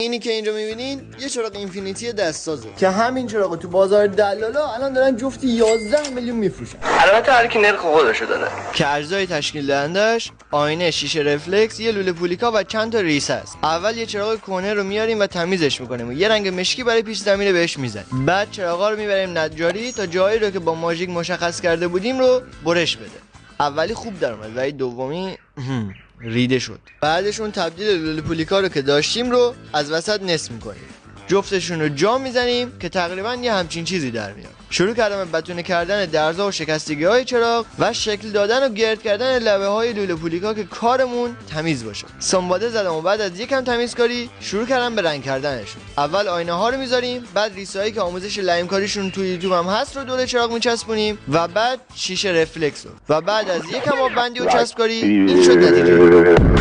اینی که اینجا میبینین یه چراغ اینفینیتی دستسازه که همین چراغ تو بازار دلالا الان دارن جفتی 11 میلیون میفروشن. البته هر کی نرخ خودشو داره. که اجزای تشکیل دهندش آینه، شیشه رفلکس، یه لوله پولیکا و چند تا ریسه است. اول یه چراغ کهنه رو میاریم و تمیزش میکنیم و یه رنگ مشکی برای پیش زمینه بهش میزنیم. بعد چراغا رو میبریم نجاری تا جایی رو که با ماژیک مشخص کرده بودیم رو برش بده. اولی خوب در اومد ولی دومی ریده شد. بعدشون تبدیل لوله پولیکا رو که داشتیم رو از وسط نصف میکنیم. جفتشون رو جا میزنیم که تقریبا یه همچین چیزی در میاد. شروع کردم به بتونه کردن درزا و شکستگی های چراغ و شکل دادن و گرد کردن لبه های لوله پولیکا که کارمون تمیز باشه. سنباده زدم و بعد از یکم تمیزکاری شروع کردم به رنگ کردنشون. اول آینه ها رو میذاریم، بعد ریسایی که آموزش لعیم کاریشون توی یوتیوب هم هست رو دور چراغ میچسبونیم و بعد شیشه رفلکس رو و بعد از یکم آب بندی و چسب کاری این شد نتیجه.